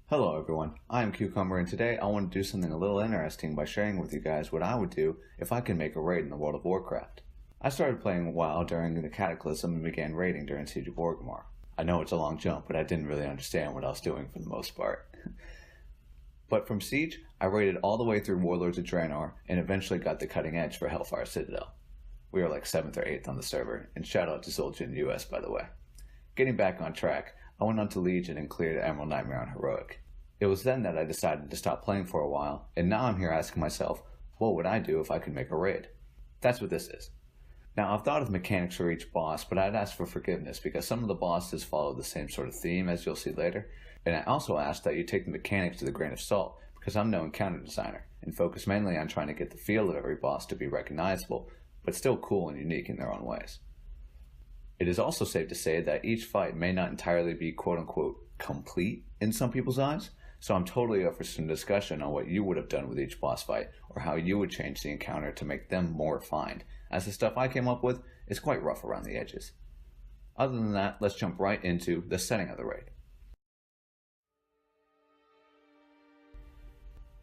Hello everyone, I am Cucumber and today I want to do something a little interesting by sharing with you guys what I would do if I could make a raid in the World of Warcraft. I started playing WoW during the Cataclysm and began raiding during Siege of Orgrimmar. I know it's a long jump, but I didn't really understand what I was doing for the most part. But from Siege, I raided all the way through Warlords of Draenor and eventually got the cutting edge for Hellfire Citadel. We are like 7th or 8th on the server, and shout out to Zul'jin US by the way. Getting back on track, I went on to Legion and cleared Emerald Nightmare on Heroic. It was then that I decided to stop playing for a while, and now I'm here asking myself, what would I do if I could make a raid? That's what this is. Now, I've thought of mechanics for each boss, but I'd ask for forgiveness because some of the bosses follow the same sort of theme as you'll see later, and I also ask that you take the mechanics with a grain of salt because I'm no encounter designer, and focus mainly on trying to get the feel of every boss to be recognizable, but still cool and unique in their own ways. It is also safe to say that each fight may not entirely be quote-unquote complete in some people's eyes, so I'm totally up for some discussion on what you would have done with each boss fight, or how you would change the encounter to make them more refined, as the stuff I came up with is quite rough around the edges. Other than that, let's jump right into the setting of the raid.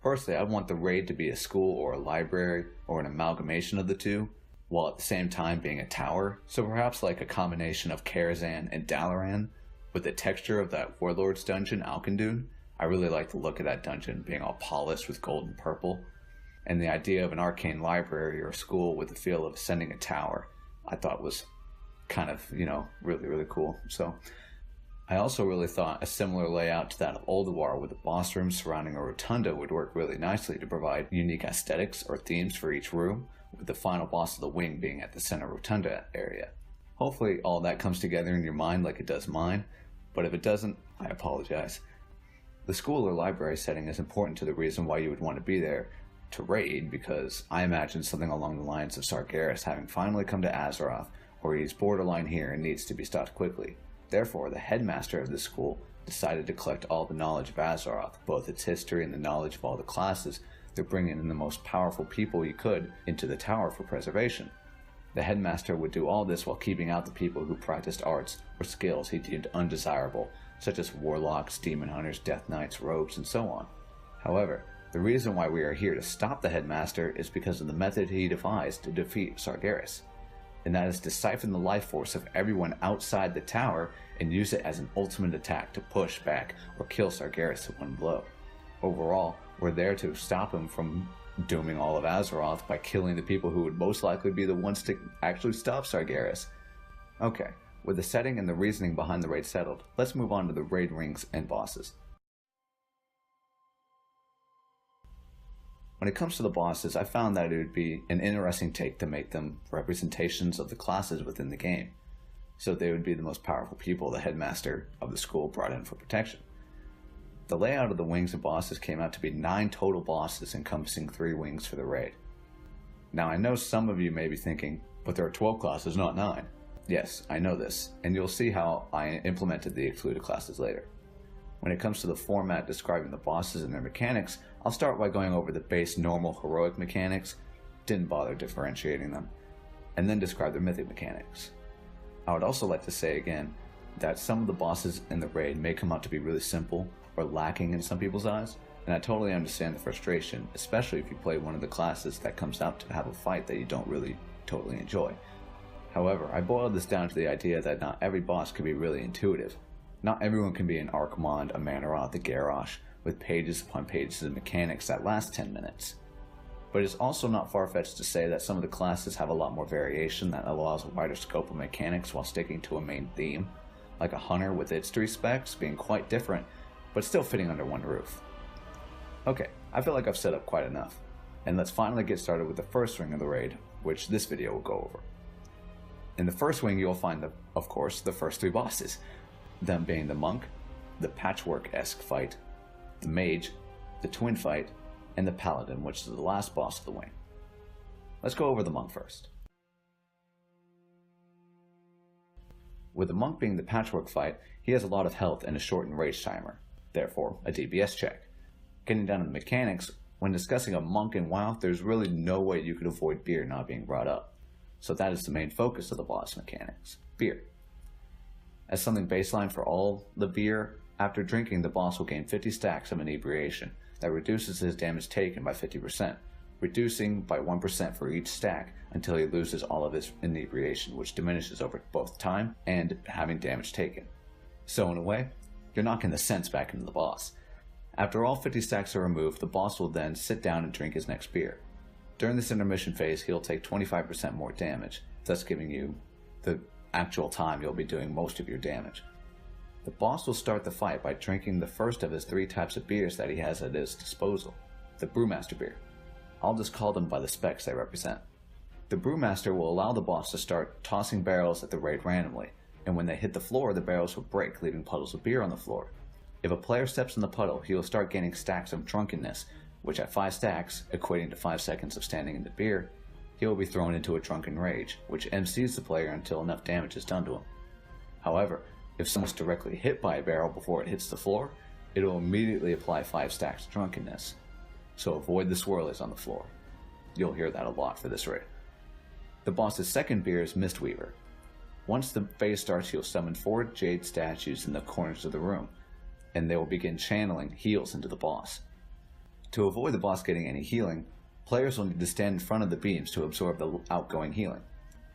Firstly, I want the raid to be a school or a library, or an amalgamation of the two, while at the same time being a tower, so perhaps like a combination of Karazhan and Dalaran, with the texture of that Warlord's dungeon, Alkindune. I really like the look of that dungeon being all polished with gold and purple, and the idea of an arcane library or school with the feel of ascending a tower I thought was kind of, really cool. So I also really thought a similar layout to that of Ulduar with the boss room surrounding a rotunda would work really nicely to provide unique aesthetics or themes for each room, with the final boss of the wing being at the center rotunda area. Hopefully all that comes together in your mind like it does mine, but if it doesn't, I apologize. The school or library setting is important to the reason why you would want to be there to raid, because I imagine something along the lines of Sargeras having finally come to Azeroth, or he's borderline here and needs to be stopped quickly. Therefore, the headmaster of the school decided to collect all the knowledge of Azeroth, both its history and the knowledge of all the classes, to bring in the most powerful people he could into the tower for preservation. The headmaster would do all this while keeping out the people who practiced arts or skills he deemed undesirable, such as warlocks, demon hunters, death knights, rogues, and so on. However, the reason why we are here to stop the headmaster is because of the method he devised to defeat Sargeras, and that is to siphon the life force of everyone outside the tower and use it as an ultimate attack to push back or kill Sargeras in one blow. Overall, we're there to stop him from dooming all of Azeroth by killing the people who would most likely be the ones to actually stop Sargeras. Okay, with the setting and the reasoning behind the raid settled, let's move on to the raid rings and bosses. When it comes to the bosses, I found that it would be an interesting take to make them representations of the classes within the game, so they would be the most powerful people the headmaster of the school brought in for protection. The layout of the wings and bosses came out to be 9 total bosses encompassing 3 wings for the raid. Now I know some of you may be thinking, but there are 12 classes, not 9. Yes, I know this, and you'll see how I implemented the excluded classes later. When it comes to the format describing the bosses and their mechanics, I'll start by going over the base normal heroic mechanics, didn't bother differentiating them, and then describe their mythic mechanics. I would also like to say again that some of the bosses in the raid may come out to be really simple or lacking in some people's eyes, and I totally understand the frustration, especially if you play one of the classes that comes out to have a fight that you don't really totally enjoy. However, I boiled this down to the idea that not every boss can be really intuitive. Not everyone can be an Archimonde, a Manaroth, a Garrosh, with pages upon pages of mechanics that last 10 minutes. But it's also not far-fetched to say that some of the classes have a lot more variation that allows a wider scope of mechanics while sticking to a main theme, like a Hunter with its 3 specs being quite different, but still fitting under one roof. Okay, I feel like I've set up quite enough, and let's finally get started with the first ring of the raid, which this video will go over. In the first wing you'll find, of course, the first 3 bosses, them being the Monk, the Patchwork-esque fight, the Mage, the Twin fight, and the Paladin, which is the last boss of the wing. Let's go over the Monk first. With the Monk being the Patchwork fight, he has a lot of health and a shortened rage timer, therefore a DPS check. Getting down to the mechanics, when discussing a Monk in WoW, there's really no way you could avoid beer not being brought up, so that is the main focus of the boss mechanics, beer. As something baseline for all the beer After drinking, the boss will gain 50 stacks of inebriation. That reduces his damage taken by 50%, reducing by 1% for each stack until he loses all of his inebriation, which diminishes over both time and having damage taken. So in a way, you're knocking the sense back into the boss. After all 50 stacks are removed, the boss will then sit down and drink his next beer. During this intermission phase, he'll take 25% more damage, thus giving you the actual time you'll be doing most of your damage. The boss will start the fight by drinking the first of his 3 types of beers that he has at his disposal, the Brewmaster beer. I'll just call them by the specs they represent. The Brewmaster will allow the boss to start tossing barrels at the raid randomly, and when they hit the floor, the barrels will break, leaving puddles of beer on the floor. If a player steps in the puddle, he will start gaining stacks of drunkenness, which at 5 stacks, equating to 5 seconds of standing in the beer, he will be thrown into a drunken rage, which MCs the player until enough damage is done to him. However, if someone's directly hit by a barrel before it hits the floor, it will immediately apply 5 stacks of drunkenness. So avoid the swirlies on the floor. You'll hear that a lot for this raid. The boss's second beer is Mistweaver. Once the phase starts, he'll summon 4 jade statues in the corners of the room, and they will begin channeling heals into the boss. To avoid the boss getting any healing, players will need to stand in front of the beams to absorb the outgoing healing.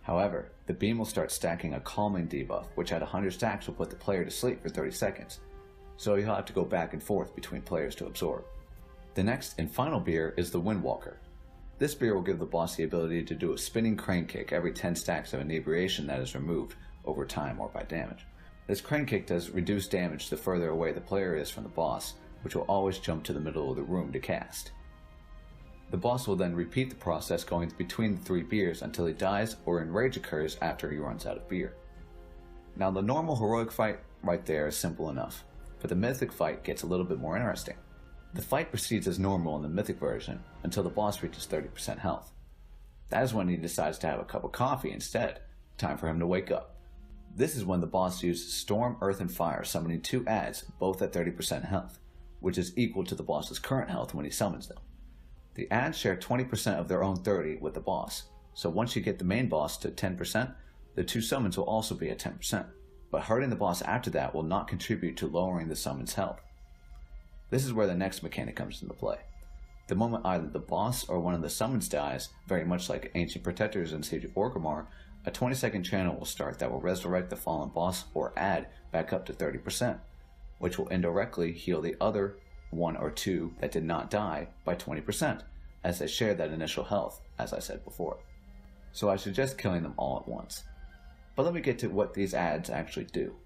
However, the beam will start stacking a calming debuff, which at 100 stacks will put the player to sleep for 30 seconds, so you'll have to go back and forth between players to absorb. The next and final beer is the Windwalker. This beer will give the boss the ability to do a spinning crane kick every 10 stacks of inebriation that is removed over time or by damage. This crane kick does reduce damage the further away the player is from the boss, which will always jump to the middle of the room to cast. The boss will then repeat the process going between the 3 beers until he dies or enrage occurs after he runs out of beer. Now the normal heroic fight right there is simple enough, but the mythic fight gets a little bit more interesting. The fight proceeds as normal in the mythic version until the boss reaches 30% health. That is when he decides to have a cup of coffee instead. Time for him to wake up. This is when the boss uses Storm, Earth, and Fire, summoning 2 adds, both at 30% health, which is equal to the boss's current health when he summons them. The adds share 20% of their own 30 with the boss, so once you get the main boss to 10%, the 2 summons will also be at 10%, but hurting the boss after that will not contribute to lowering the summon's health. This is where the next mechanic comes into play. The moment either the boss or one of the summons dies, very much like Ancient Protectors in Siege of Orgrimmar, a 20-second channel will start that will resurrect the fallen boss or add back up to 30%, which will indirectly heal the other 1 or 2 that did not die by 20%, as they share that initial health, as I said before. So I suggest killing them all at once. But let me get to what these adds actually do.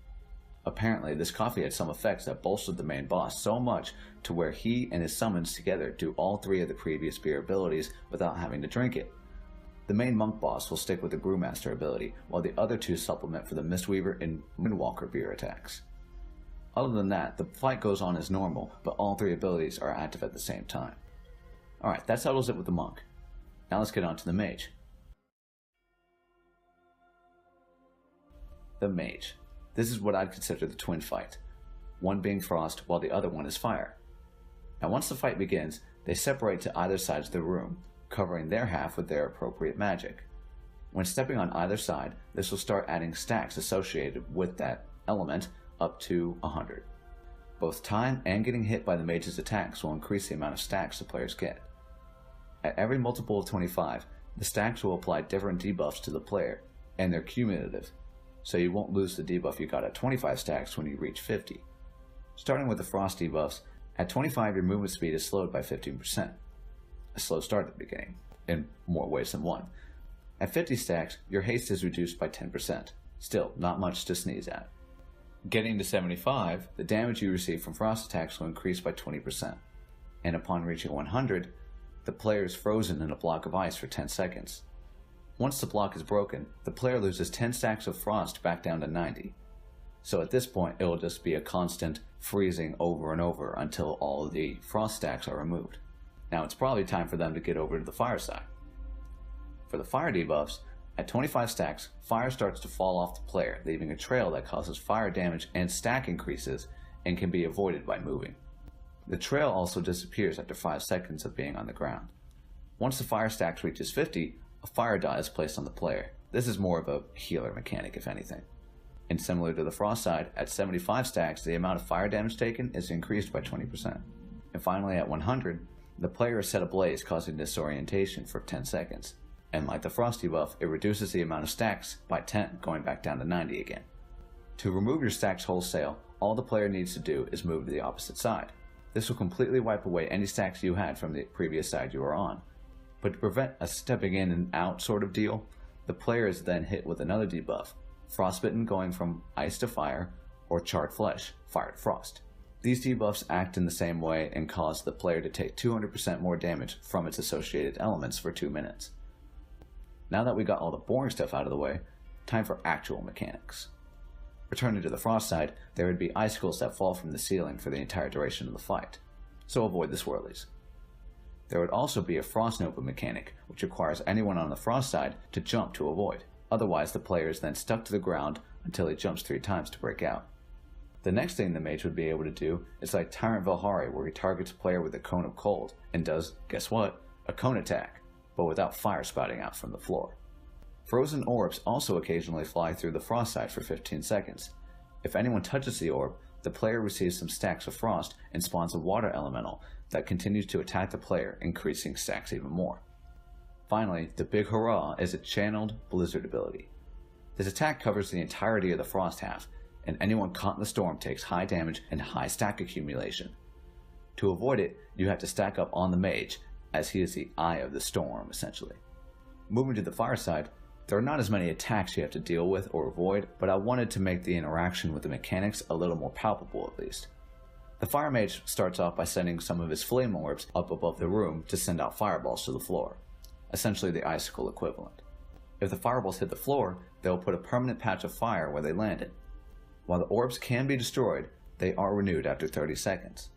Apparently, this coffee had some effects that bolstered the main boss so much to where he and his summons together do all 3 of the previous beer abilities without having to drink it. The main monk boss will stick with the Brewmaster ability, while the other 2 supplement for the Mistweaver and Windwalker beer attacks. Other than that, the fight goes on as normal, but all 3 abilities are active at the same time. Alright, that settles it with the monk. Now let's get on to the mage. The mage. This is what I'd consider the twin fight, one being frost while the other one is fire. Now once the fight begins, they separate to either sides of the room, covering their half with their appropriate magic. When stepping on either side, this will start adding stacks associated with that element up to 100. Both time and getting hit by the mage's attacks will increase the amount of stacks the players get. At every multiple of 25, the stacks will apply different debuffs to the player, and they're cumulative, so you won't lose the debuff you got at 25 stacks when you reach 50. Starting with the frost debuffs, at 25 your movement speed is slowed by 15%. A slow start at the beginning, in more ways than one. At 50 stacks, your haste is reduced by 10%. Still, not much to sneeze at. Getting to 75, the damage you receive from frost attacks will increase by 20%. And upon reaching 100, the player is frozen in a block of ice for 10 seconds. Once the block is broken, the player loses 10 stacks of frost back down to 90. So at this point, it will just be a constant freezing over and over until all of the frost stacks are removed. Now it's probably time for them to get over to the fire side. For the fire debuffs, at 25 stacks, fire starts to fall off the player, leaving a trail that causes fire damage and stack increases and can be avoided by moving. The trail also disappears after 5 seconds of being on the ground. Once the fire stacks reaches 50, a fire dot is placed on the player. This is more of a healer mechanic, if anything. And similar to the frost side, at 75 stacks, the amount of fire damage taken is increased by 20%. And finally, at 100, the player is set ablaze, causing disorientation for 10 seconds. And like the frost debuff, it reduces the amount of stacks by 10, going back down to 90 again. To remove your stacks wholesale, all the player needs to do is move to the opposite side. This will completely wipe away any stacks you had from the previous side you were on. But to prevent a stepping in and out sort of deal, the player is then hit with another debuff, Frostbitten going from ice to fire, or Charred Flesh, fire to frost. These debuffs act in the same way and cause the player to take 200% more damage from its associated elements for 2 minutes. Now that we got all the boring stuff out of the way, time for actual mechanics. Returning to the frost side, there would be icicles that fall from the ceiling for the entire duration of the fight, so avoid the swirlies. There would also be a Frost Nova mechanic, which requires anyone on the frost side to jump to avoid. Otherwise, the player is then stuck to the ground until he jumps 3 times to break out. The next thing the mage would be able to do is like Tyrant Valhari, where he targets a player with a cone of cold and does, guess what, a cone attack, but without fire spouting out from the floor. Frozen orbs also occasionally fly through the frost side for 15 seconds. If anyone touches the orb, the player receives some stacks of frost and spawns a water elemental that continues to attack the player, increasing stacks even more. Finally, the big hurrah is a channeled blizzard ability. This attack covers the entirety of the frost half, and anyone caught in the storm takes high damage and high stack accumulation. To avoid it, you have to stack up on the mage, as he is the eye of the storm, essentially. Moving to the fire side, there are not as many attacks you have to deal with or avoid, but I wanted to make the interaction with the mechanics a little more palpable at least. The fire mage starts off by sending some of his flame orbs up above the room to send out fireballs to the floor, essentially the icicle equivalent. If the fireballs hit the floor, they will put a permanent patch of fire where they landed. While the orbs can be destroyed, they are renewed after 30 seconds.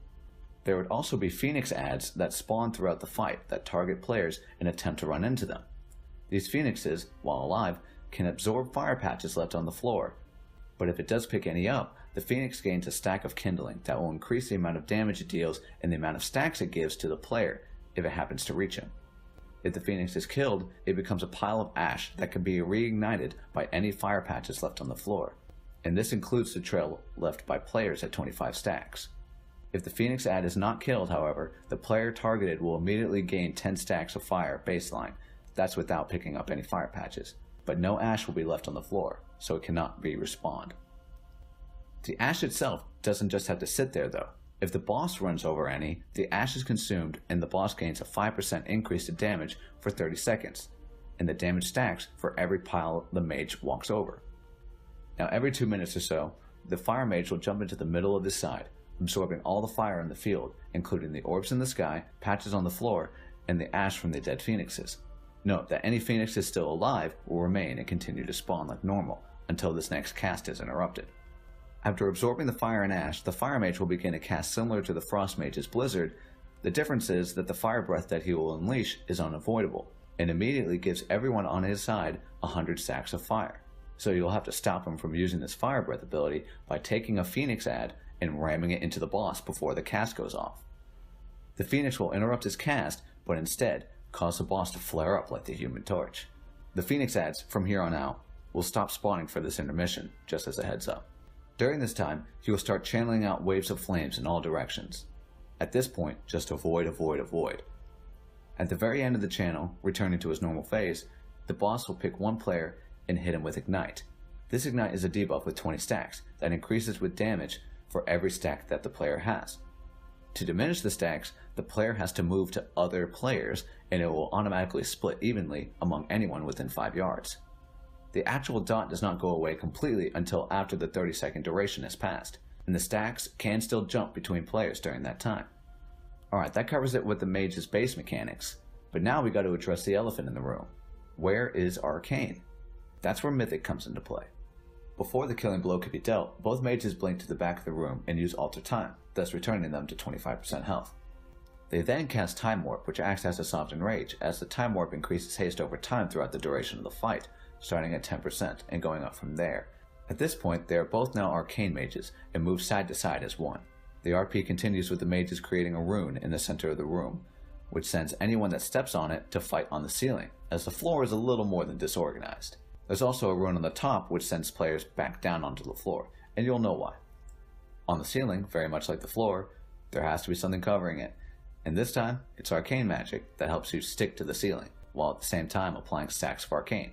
There would also be Phoenix adds that spawn throughout the fight that target players and attempt to run into them. These phoenixes, while alive, can absorb fire patches left on the floor, but if it does pick any up, the phoenix gains a stack of kindling that will increase the amount of damage it deals and the amount of stacks it gives to the player if it happens to reach him. If the phoenix is killed, it becomes a pile of ash that can be reignited by any fire patches left on the floor, and this includes the trail left by players at 25 stacks. If the phoenix ad is not killed, however, the player targeted will immediately gain 10 stacks of fire baseline. That's without picking up any fire patches, but no ash will be left on the floor, so it cannot be respawned. The ash itself doesn't just have to sit there though. If the boss runs over any, the ash is consumed and the boss gains a 5% increase to damage for 30 seconds, and the damage stacks for every pile the mage walks over. Now every 2 minutes or so, the fire mage will jump into the middle of this side, absorbing all the fire in the field, including the orbs in the sky, patches on the floor, and the ash from the dead phoenixes. Note that any phoenixes still alive will remain and continue to spawn like normal until this next cast is interrupted. After absorbing the fire and ash, the fire mage will begin a cast similar to the frost mage's blizzard. The difference is that the fire breath that he will unleash is unavoidable, and immediately gives everyone on his side 100 stacks of fire. So you'll have to stop him from using this fire breath ability by taking a phoenix ad and ramming it into the boss before the cast goes off. The phoenix will interrupt his cast, but instead cause the boss to flare up like the Human Torch. The phoenix ads, from here on out, will stop spawning for this intermission, just as a heads up. During this time, he will start channeling out waves of flames in all directions. At this point, just avoid, avoid, avoid. At the very end of the channel, returning to his normal phase, the boss will pick one player and hit him with Ignite. This Ignite is a debuff with 20 stacks that increases with damage for every stack that the player has. To diminish the stacks, the player has to move to other players and it will automatically split evenly among anyone within 5 yards. The actual dot does not go away completely until after the 30-second duration has passed, and the stacks can still jump between players during that time. Alright, that covers it with the mage's base mechanics, but now we got to address the elephant in the room. Where is Arcane? That's where Mythic comes into play. Before the killing blow could be dealt, both mages blink to the back of the room and use Alter Time, thus returning them to 25% health. They then cast Time Warp, which acts as a Soft Enrage, as the Time Warp increases haste over time throughout the duration of the fight, starting at 10% and going up from there. At this point, they are both now Arcane mages and move side to side as one. The RP continues with the mages creating a rune in the center of the room, which sends anyone that steps on it to fight on the ceiling, as the floor is a little more than disorganized. There's also a rune on the top which sends players back down onto the floor, and you'll know why. On the ceiling, very much like the floor, there has to be something covering it, and this time it's arcane magic that helps you stick to the ceiling, while at the same time applying stacks of arcane.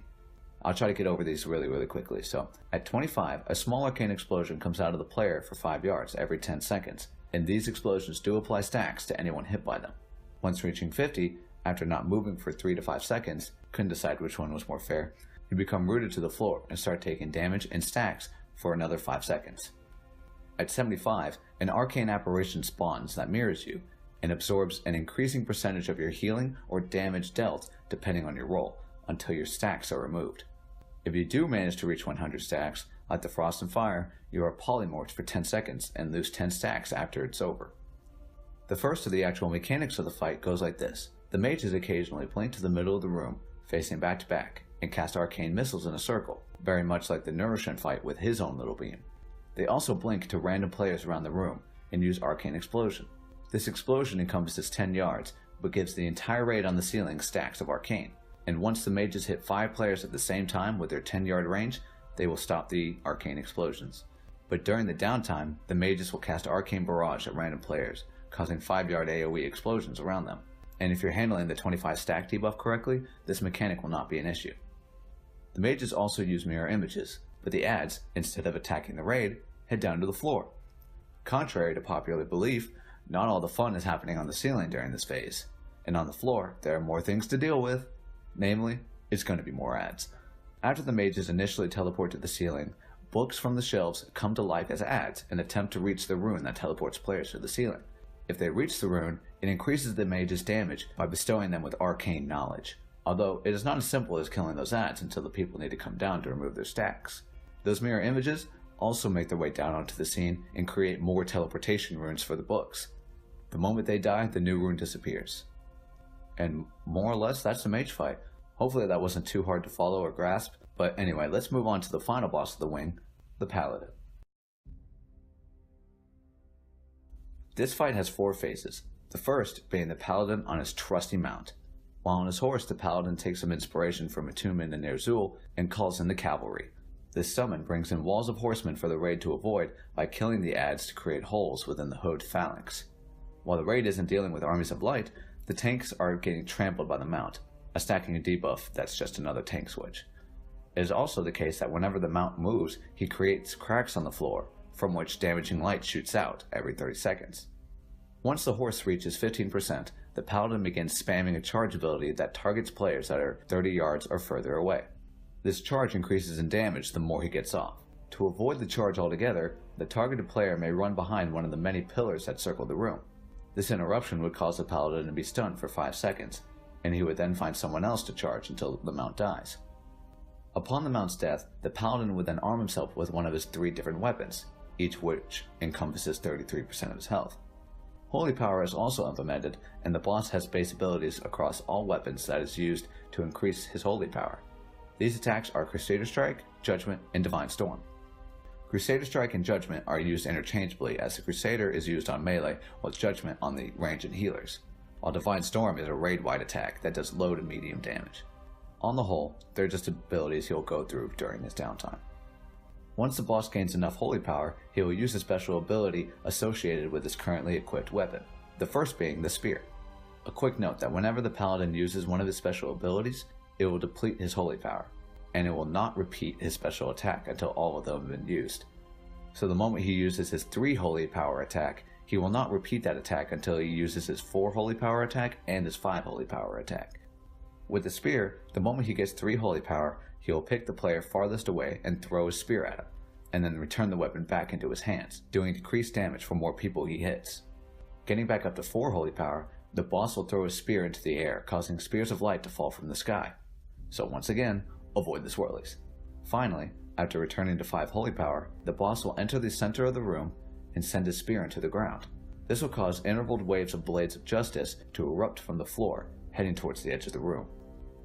I'll try to get over these really quickly. So, at 25, a small arcane explosion comes out of the player for 5 yards every 10 seconds, and these explosions do apply stacks to anyone hit by them. Once reaching 50, after not moving for 3 to 5 seconds, couldn't decide which one was more fair, you become rooted to the floor and start taking damage in stacks for another 5 seconds. At 75, an arcane apparition spawns that mirrors you and absorbs an increasing percentage of your healing or damage dealt depending on your role, until your stacks are removed. If you do manage to reach 100 stacks, like the Frost and Fire, you are polymorphed for 10 seconds and lose 10 stacks after it's over. The first of the actual mechanics of the fight goes like this. The mages occasionally blink to the middle of the room, facing back to back, and cast arcane missiles in a circle, very much like the Nourishment fight with his own little beam. They also blink to random players around the room and use Arcane Explosion. This explosion encompasses 10 yards, but gives the entire raid on the ceiling stacks of arcane, and once the mages hit 5 players at the same time with their 10-yard range, they will stop the arcane explosions. But during the downtime, the mages will cast Arcane Barrage at random players, causing 5-yard AoE explosions around them. And if you're handling the 25 stack debuff correctly, this mechanic will not be an issue. The mages also use mirror images, but the adds, instead of attacking the raid, head down to the floor. Contrary to popular belief, not all the fun is happening on the ceiling during this phase, and on the floor there are more things to deal with. Namely, it's going to be more adds. After the mages initially teleport to the ceiling, books from the shelves come to life as adds and attempt to reach the rune that teleports players to the ceiling. If they reach the rune, it increases the mage's damage by bestowing them with arcane knowledge, although it is not as simple as killing those adds until the people need to come down to remove their stacks. Those mirror images also make their way down onto the scene and create more teleportation runes for the books. The moment they die, the new rune disappears. And more or less, that's the mage fight. Hopefully that wasn't too hard to follow or grasp, but anyway, let's move on to the final boss of the wing, the Paladin. This fight has 4 phases, the first being the Paladin on his trusty mount. While on his horse, the Paladin takes some inspiration from Attunement and Ner'zhul and calls in the cavalry. This summon brings in walls of horsemen for the raid to avoid by killing the adds to create holes within the hood phalanx. While the raid isn't dealing with armies of light, the tanks are getting trampled by the mount, stacking a debuff that's just another tank switch. It is also the case that whenever the mount moves, he creates cracks on the floor, from which damaging light shoots out every 30 seconds. Once the horse reaches 15%, the Paladin begins spamming a charge ability that targets players that are 30 yards or further away. This charge increases in damage the more he gets off. To avoid the charge altogether, the targeted player may run behind one of the many pillars that circle the room. This interruption would cause the Paladin to be stunned for 5 seconds, and he would then find someone else to charge until the mount dies. Upon the mount's death, the Paladin would then arm himself with one of his 3 different weapons, each which encompasses 33% of his health. Holy Power is also implemented, and the boss has base abilities across all weapons that is used to increase his Holy Power. These attacks are Crusader Strike, Judgment, and Divine Storm. Crusader Strike and Judgment are used interchangeably, as the Crusader is used on melee while Judgment on the ranged and healers, while Divine Storm is a raid-wide attack that does low to medium damage. On the whole, they're just abilities he'll go through during his downtime. Once the boss gains enough Holy Power, he will use a special ability associated with his currently equipped weapon, the first being the Spear. A quick note that whenever the Paladin uses one of his special abilities, it will deplete his Holy Power, and it will not repeat his special attack until all of them have been used. So the moment he uses his 3 Holy Power attack, he will not repeat that attack until he uses his 4 Holy Power attack and his 5 Holy Power attack. With the Spear, the moment he gets 3 Holy Power, he will pick the player farthest away and throw his spear at him, and then return the weapon back into his hands, doing decreased damage for more people he hits. Getting back up to 4 Holy Power, the boss will throw his spear into the air, causing spears of light to fall from the sky. So once again, avoid the swirlies. Finally, after returning to 5 Holy Power, the boss will enter the center of the room and send his spear into the ground. This will cause intervaled waves of Blades of Justice to erupt from the floor, heading towards the edge of the room.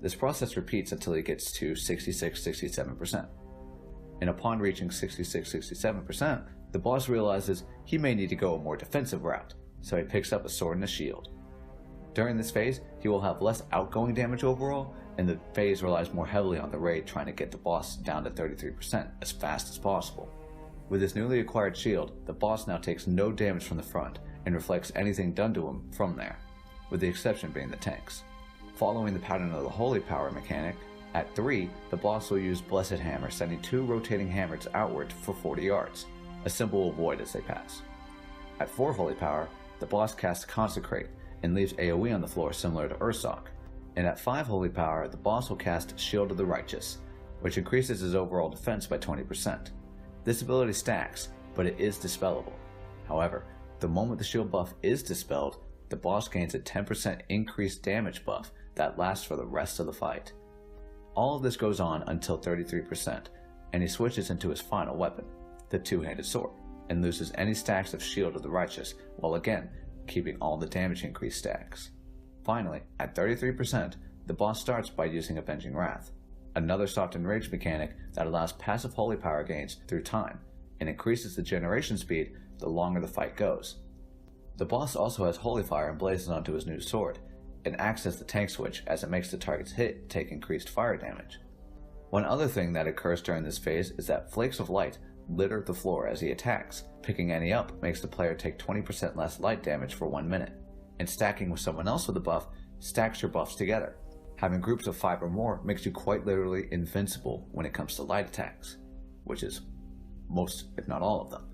This process repeats until he gets to 66-67%. And upon reaching 66-67%, the boss realizes he may need to go a more defensive route, so he picks up a sword and a shield. During this phase, he will have less outgoing damage overall, and the phase relies more heavily on the raid trying to get the boss down to 33% as fast as possible. With his newly acquired shield, the boss now takes no damage from the front and reflects anything done to him from there, with the exception being the tanks. Following the pattern of the Holy Power mechanic, at 3, the boss will use Blessed Hammer, sending 2 rotating hammers outward for 40 yards. A symbol will void as they pass. At 4 Holy Power, the boss casts Consecrate and leaves AoE on the floor similar to Ursoc. And at 5 Holy Power, the boss will cast Shield of the Righteous, which increases his overall defense by 20%. This ability stacks, but it is dispellable. However, the moment the shield buff is dispelled, the boss gains a 10% increased damage buff that lasts for the rest of the fight. All of this goes on until 33%, and he switches into his final weapon, the two-handed sword, and loses any stacks of Shield of the Righteous, while again keeping all the damage increase stacks. Finally, at 33%, the boss starts by using Avenging Wrath, another softened rage mechanic that allows passive Holy Power gains through time, and increases the generation speed the longer the fight goes. The boss also has Holy Fire emblazoned onto his new sword, and acts as the tank switch as it makes the target's hit take increased fire damage. One other thing that occurs during this phase is that flakes of light litter the floor as he attacks. Picking any up makes the player take 20% less light damage for 1 minute, and stacking with someone else with a buff stacks your buffs together. Having groups of 5 or more makes you quite literally invincible when it comes to light attacks, which is most, if not all of them.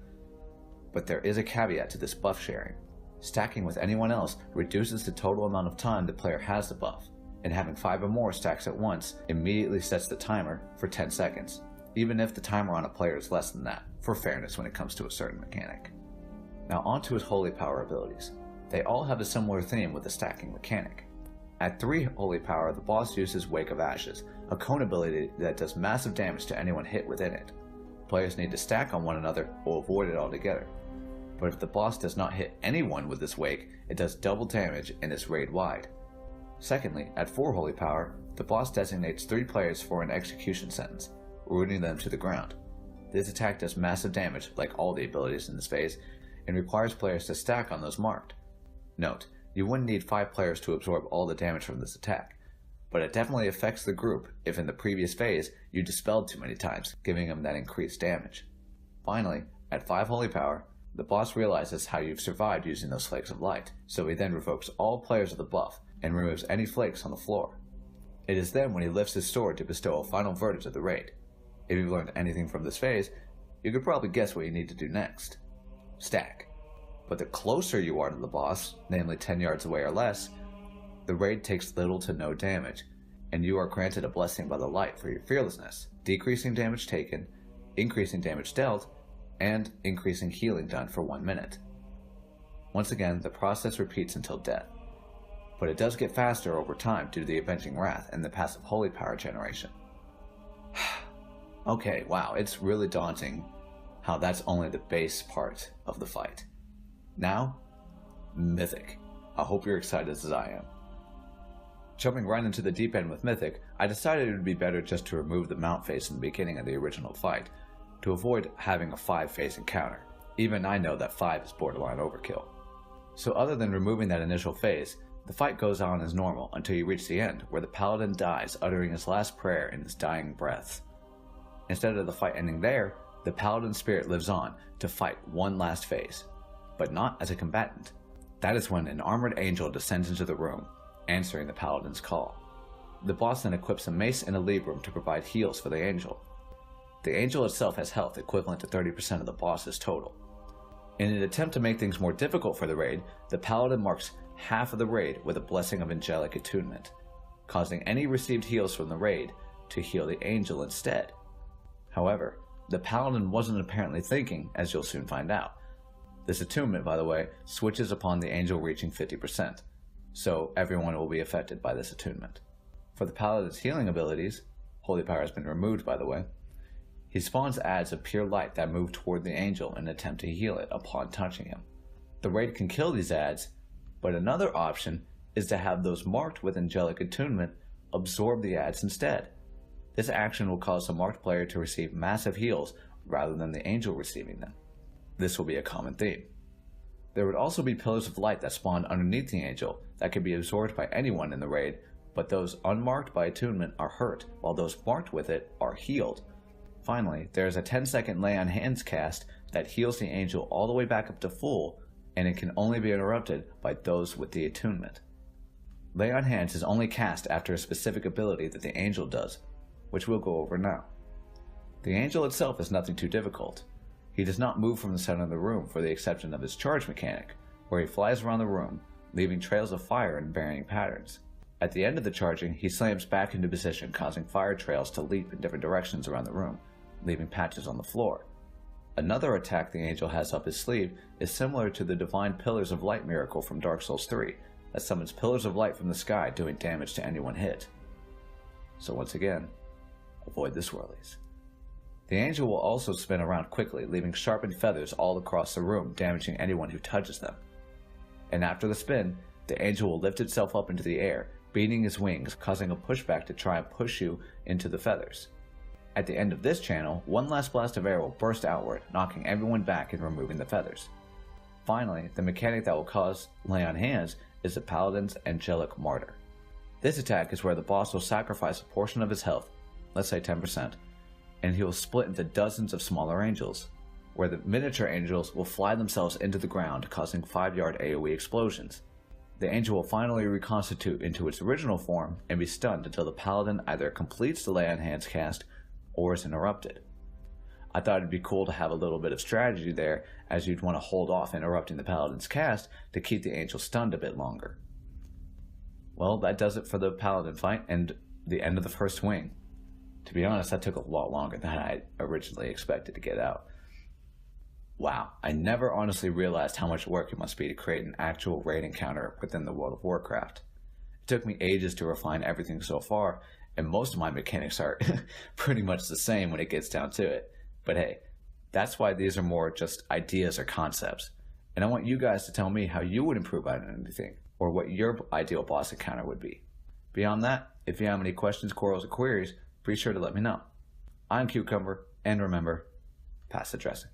But there is a caveat to this buff sharing. Stacking with anyone else reduces the total amount of time the player has the buff, and having 5 or more stacks at once immediately sets the timer for 10 seconds, even if the timer on a player is less than that, for fairness when it comes to a certain mechanic. Now on to his Holy Power abilities. They all have a similar theme with the stacking mechanic. At 3 Holy Power, the boss uses Wake of Ashes, a cone ability that does massive damage to anyone hit within it. Players need to stack on one another or avoid it altogether. But if the boss does not hit anyone with this wake, it does double damage and is raid wide. Secondly, at 4 Holy Power, the boss designates 3 players for an execution sentence, rooting them to the ground. This attack does massive damage, like all the abilities in this phase, and requires players to stack on those marked. Note, you wouldn't need 5 players to absorb all the damage from this attack, but it definitely affects the group if in the previous phase you dispelled too many times, giving them that increased damage. Finally, at 5 Holy Power, the boss realizes how you've survived using those flakes of light, so he then revokes all players of the buff and removes any flakes on the floor. It is then when he lifts his sword to bestow a final verdict of the raid. If you've learned anything from this phase, you could probably guess what you need to do next. Stack. But the closer you are to the boss, namely 10 yards away or less, the raid takes little to no damage, and you are granted a blessing by the light for your fearlessness, decreasing damage taken, increasing damage dealt, and increasing healing done for 1 minute. Once again, the process repeats until death, but it does get faster over time due to the Avenging Wrath and the passive Holy Power generation. Okay, wow, it's really daunting how that's only the base part of the fight. Now, Mythic. I hope you're excited as I am. Jumping right into the deep end with Mythic, I decided it would be better just to remove the mount phase in the beginning of the original fight, to avoid having a 5-phase encounter. Even I know that 5 is borderline overkill. So other than removing that initial phase, the fight goes on as normal until you reach the end, where the paladin dies uttering his last prayer in his dying breaths. Instead of the fight ending there, the paladin spirit lives on to fight one last phase, but not as a combatant. That is when an armored angel descends into the room, answering the paladin's call. The boss then equips a mace and a librum to provide heals for the angel. The angel itself has health equivalent to 30% of the boss's total. In an attempt to make things more difficult for the raid, the paladin marks half of the raid with a blessing of angelic attunement, causing any received heals from the raid to heal the angel instead. However, the paladin wasn't apparently thinking, as you'll soon find out. This attunement, by the way, switches upon the angel reaching 50%, so everyone will be affected by this attunement. For the paladin's healing abilities, Holy Power has been removed by the way, he spawns adds of pure light that move toward the angel in an attempt to heal it upon touching him. The raid can kill these adds, but another option is to have those marked with angelic attunement absorb the adds instead. This action will cause the marked player to receive massive heals rather than the angel receiving them. This will be a common theme. There would also be pillars of light that spawn underneath the angel that could be absorbed by anyone in the raid, but those unmarked by attunement are hurt, while those marked with it are healed. Finally, there is a 10-second lay on hands cast that heals the angel all the way back up to full, and it can only be interrupted by those with the attunement. Lay on hands is only cast after a specific ability that the angel does, which we'll go over now. The angel itself is nothing too difficult. He does not move from the center of the room for the exception of his charge mechanic, where he flies around the room, leaving trails of fire in varying patterns. At the end of the charging, he slams back into position, causing fire trails to leap in different directions around the room, leaving patches on the floor. Another attack the angel has up his sleeve is similar to the Divine Pillars of Light miracle from Dark Souls 3, that summons pillars of light from the sky doing damage to anyone hit. So once again, avoid the swirlies. The angel will also spin around quickly, leaving sharpened feathers all across the room, damaging anyone who touches them. And after the spin, the angel will lift itself up into the air, beating his wings, causing a pushback to try and push you into the feathers. At the end of this channel, one last blast of air will burst outward, knocking everyone back and removing the feathers. Finally, the mechanic that will cause lay on hands is the Paladin's Angelic Martyr. This attack is where the boss will sacrifice a portion of his health, let's say 10%, and he will split into dozens of smaller angels, where the miniature angels will fly themselves into the ground, causing 5-yard AoE explosions. The angel will finally reconstitute into its original form and be stunned until the Paladin either completes the lay on hands cast or is interrupted. I thought it'd be cool to have a little bit of strategy there, as you'd want to hold off interrupting the Paladin's cast to keep the angel stunned a bit longer. Well, that does it for the Paladin fight and the end of the first wing. To be honest, that took a lot longer than I originally expected to get out. Wow, I never honestly realized how much work it must be to create an actual raid encounter within the World of Warcraft. It took me ages to refine everything so far, and most of my mechanics are pretty much the same when it gets down to it. But hey, that's why these are more just ideas or concepts. And I want you guys to tell me how you would improve on anything, or what your ideal boss encounter would be. Beyond that, if you have any questions, quarrels, or queries, be sure to let me know. I'm Cucumber, and remember, pass the dressing.